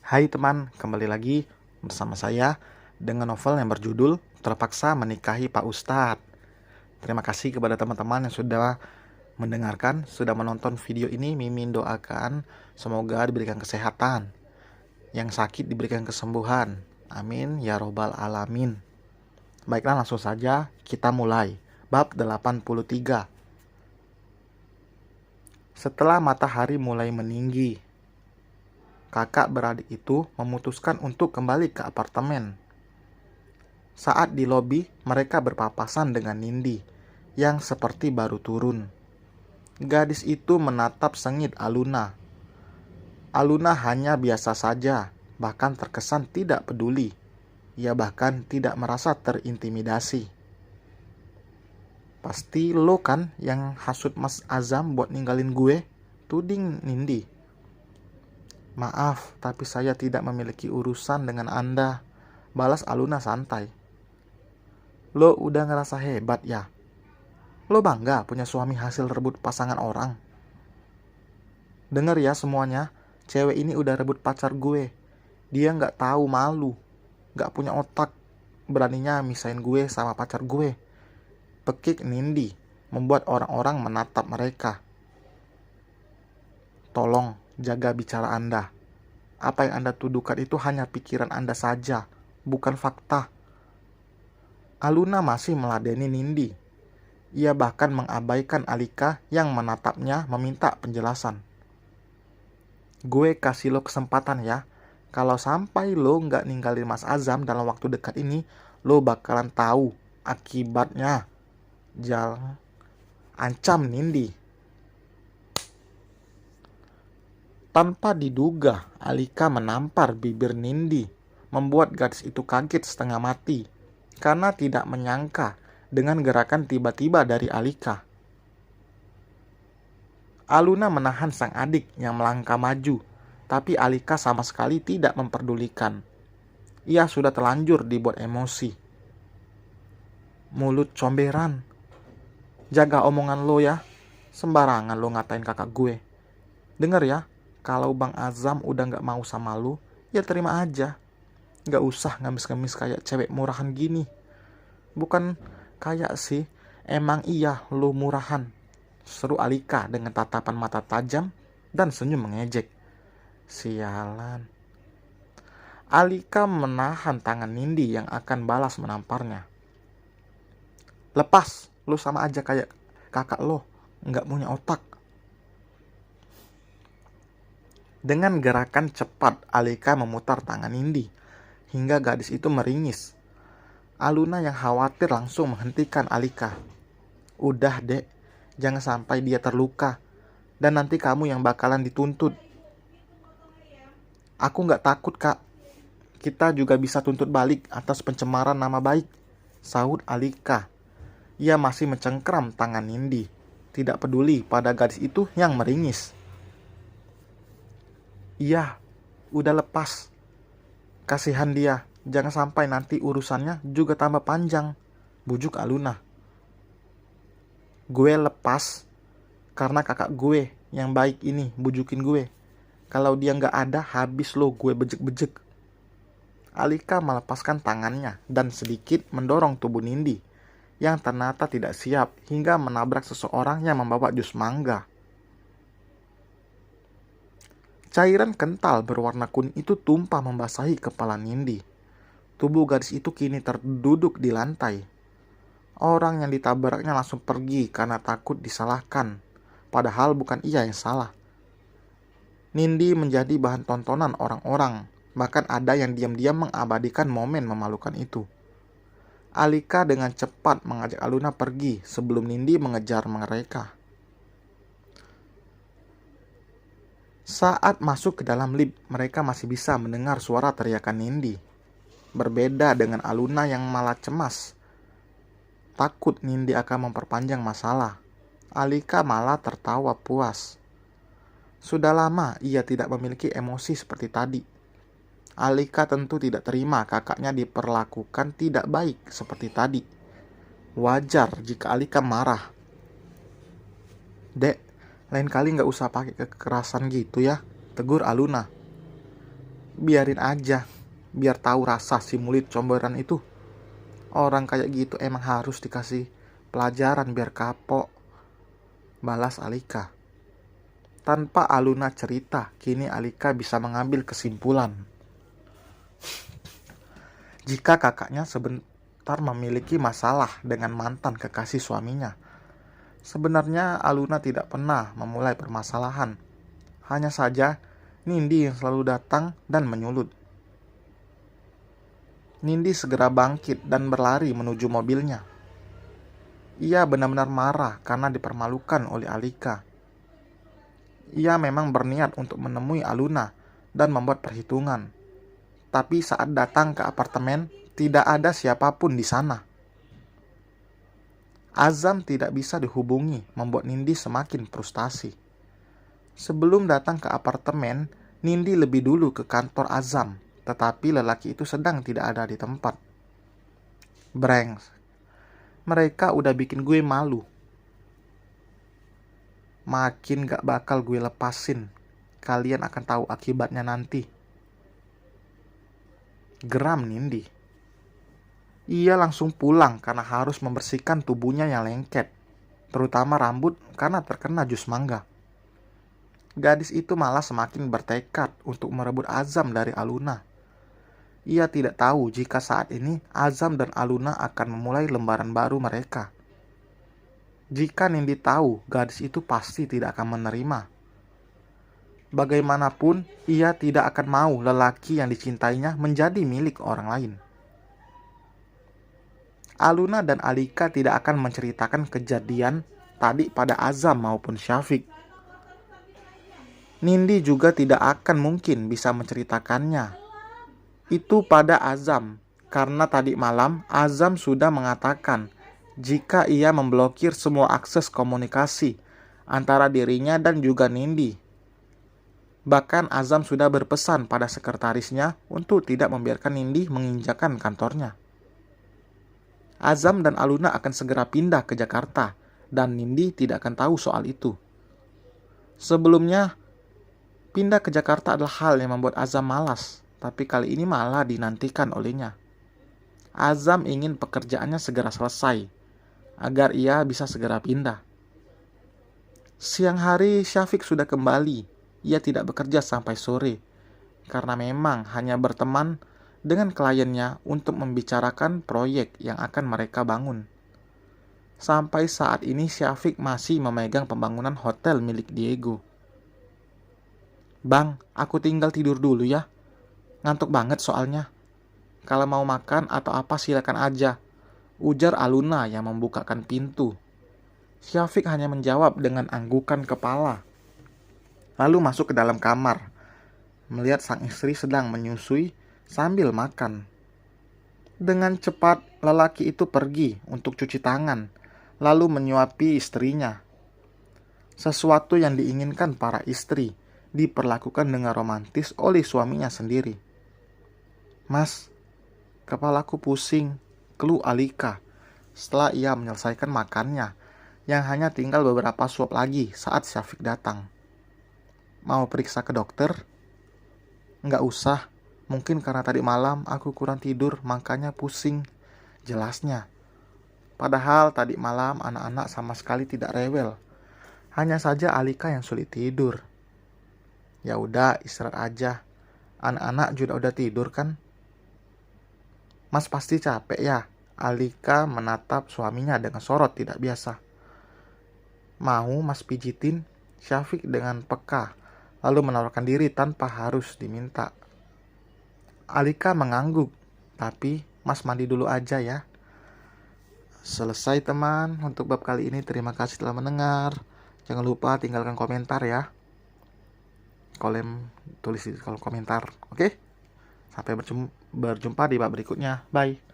Hai teman, kembali lagi bersama saya dengan novel yang berjudul Terpaksa Menikahi Pak Ustadz. Terima kasih kepada teman-teman yang sudah mendengarkan, sudah menonton video ini. Mimin doakan semoga diberikan kesehatan, yang sakit diberikan kesembuhan. Amin ya robbal alamin. Baiklah, langsung saja kita mulai. Bab 83. Setelah matahari mulai meninggi, kakak beradik itu memutuskan untuk kembali ke apartemen. Saat di lobi, mereka berpapasan dengan Nindi yang seperti baru turun. Gadis itu menatap sengit Aluna. Aluna hanya biasa saja, bahkan terkesan tidak peduli. Ia bahkan tidak merasa terintimidasi. Pasti lo kan yang hasut Mas Azam buat ninggalin gue? Tuding Nindi. Maaf, tapi saya tidak memiliki urusan dengan Anda, balas Aluna santai. Lo udah ngerasa hebat ya? Lo bangga punya suami hasil rebut pasangan orang? Dengar ya semuanya, cewek ini udah rebut pacar gue. Dia gak tahu malu, gak punya otak, beraninya misahin gue sama pacar gue. Pekik Nindi membuat orang-orang menatap mereka. Tolong jaga bicara Anda. Apa yang Anda tuduhkan itu hanya pikiran Anda saja, bukan fakta. Aluna masih meladeni Nindi. Ia bahkan mengabaikan Alika yang menatapnya meminta penjelasan. Gue kasih lo kesempatan ya. Kalau sampai lo gak ninggalin Mas Azam dalam waktu dekat ini, lo bakalan tahu akibatnya. Ancam Nindi. Tanpa diduga, Alika menampar bibir Nindi, membuat gadis itu kaget setengah mati karena tidak menyangka dengan gerakan tiba-tiba dari Alika. Aluna menahan sang adik yang melangkah maju, tapi Alika sama sekali tidak memperdulikan. Ia sudah terlanjur dibuat emosi. Mulut comberan. Jaga omongan lo ya. Sembarangan lo ngatain kakak gue. Dengar ya, kalau Bang Azam udah gak mau sama lo, ya terima aja. Gak usah ngamis-ngamis kayak cewek murahan gini. Bukan kayak sih, emang iya lo murahan, seru Alika dengan tatapan mata tajam dan senyum mengejek. Sialan. Alika menahan tangan Nindi yang akan balas menamparnya. Lepas, lo sama aja kayak kakak lo, gak punya otak. Dengan gerakan cepat, Alika memutar tangan Nindi hingga gadis itu meringis. Aluna yang khawatir langsung menghentikan Alika. Udah dek, jangan sampai dia terluka dan nanti kamu yang bakalan dituntut. Aku gak takut kak, kita juga bisa tuntut balik atas pencemaran nama baik, sahut Alika. Ia masih mencengkram tangan Nindi, tidak peduli pada gadis itu yang meringis. Iya, udah lepas. Kasihan dia, jangan sampai nanti urusannya juga tambah panjang, bujuk Aluna. Gue lepas karena kakak gue yang baik ini bujukin gue. Kalau dia gak ada, habis lo gue bejek-bejek. Alika melepaskan tangannya dan sedikit mendorong tubuh Nindi yang ternyata tidak siap hingga menabrak seseorang yang membawa jus mangga. Cairan kental berwarna kuning itu tumpah membasahi kepala Nindi. Tubuh gadis itu kini terduduk di lantai. Orang yang ditabraknya langsung pergi karena takut disalahkan, padahal bukan ia yang salah. Nindi menjadi bahan tontonan orang-orang, bahkan ada yang diam-diam mengabadikan momen memalukan itu. Alika dengan cepat mengajak Aluna pergi sebelum Nindi mengejar mereka. Saat masuk ke dalam lift, mereka masih bisa mendengar suara teriakan Nindi. Berbeda dengan Aluna yang malah cemas. Takut Nindi akan memperpanjang masalah. Alika malah tertawa puas. Sudah lama ia tidak memiliki emosi seperti tadi. Alika tentu tidak terima kakaknya diperlakukan tidak baik seperti tadi. Wajar jika Alika marah. Dek, lain kali gak usah pakai kekerasan gitu ya, tegur Aluna. Biarin aja, biar tahu rasa si murid comberan itu. Orang kayak gitu emang harus dikasih pelajaran biar kapok, balas Alika. Tanpa Aluna cerita, kini Alika bisa mengambil kesimpulan. Jika kakaknya sebentar memiliki masalah dengan mantan kekasih suaminya, sebenarnya Aluna tidak pernah memulai permasalahan. Hanya saja Nindi yang selalu datang dan menyulut. Nindi segera bangkit dan berlari menuju mobilnya. Ia benar-benar marah karena dipermalukan oleh Alika. Ia memang berniat untuk menemui Aluna dan membuat perhitungan. Tapi saat datang ke apartemen, tidak ada siapapun di sana. Azam tidak bisa dihubungi, membuat Nindi semakin frustasi. Sebelum datang ke apartemen, Nindi lebih dulu ke kantor Azam, tetapi lelaki itu sedang tidak ada di tempat. Brengs, mereka udah bikin gue malu. Makin gak bakal gue lepasin. Kalian akan tahu akibatnya nanti. Geram Nindi. Ia langsung pulang karena harus membersihkan tubuhnya yang lengket, terutama rambut karena terkena jus mangga. Gadis itu malah semakin bertekad untuk merebut Azam dari Aluna. Ia tidak tahu jika saat ini Azam dan Aluna akan memulai lembaran baru mereka. Jika Nindi tahu, gadis itu pasti tidak akan menerima. Bagaimanapun, ia tidak akan mau lelaki yang dicintainya menjadi milik orang lain. Aluna dan Alika tidak akan menceritakan kejadian tadi pada Azam maupun Syafiq. Nindi juga tidak akan mungkin bisa menceritakannya itu pada Azam, karena tadi malam Azam sudah mengatakan jika ia memblokir semua akses komunikasi antara dirinya dan juga Nindi. Bahkan Azam sudah berpesan pada sekretarisnya untuk tidak membiarkan Nindi menginjakan kantornya. Azam dan Aluna akan segera pindah ke Jakarta dan Nindi tidak akan tahu soal itu. Sebelumnya, pindah ke Jakarta adalah hal yang membuat Azam malas, tapi kali ini malah dinantikan olehnya. Azam ingin pekerjaannya segera selesai, agar ia bisa segera pindah. Siang hari Syafiq sudah kembali. Ia tidak bekerja sampai sore, karena memang hanya berteman dengan kliennya untuk membicarakan proyek yang akan mereka bangun. Sampai saat ini Syafiq masih memegang pembangunan hotel milik Diego. Bang, aku tinggal tidur dulu ya. Ngantuk banget soalnya. Kalau mau makan atau apa silakan aja, ujar Aluna yang membukakan pintu. Syafiq hanya menjawab dengan anggukan kepala. Lalu masuk ke dalam kamar, melihat sang istri sedang menyusui sambil makan. Dengan cepat, lelaki itu pergi untuk cuci tangan, lalu menyuapi istrinya. Sesuatu yang diinginkan para istri, diperlakukan dengan romantis oleh suaminya sendiri. Mas, kepalaku pusing, keluh Alika setelah ia menyelesaikan makannya, yang hanya tinggal beberapa suap lagi saat Syafiq datang. Mau periksa ke dokter? Nggak usah, mungkin karena tadi malam aku kurang tidur makanya pusing, jelasnya. Padahal tadi malam anak-anak sama sekali tidak rewel. Hanya saja Alika yang sulit tidur. Ya udah, istirahat aja. Anak-anak juga udah tidur kan? Mas pasti capek ya? Alika menatap suaminya dengan sorot tidak biasa. Mau mas pijitin? Syafiq dengan peka, lalu menawarkan diri tanpa harus diminta. Alika mengangguk, tapi mas mandi dulu aja ya. Selesai teman untuk bab kali ini. Terima kasih telah mendengar. Jangan lupa tinggalkan komentar ya. Tulis di kolom komentar. Oke? Sampai berjumpa di bab berikutnya. Bye.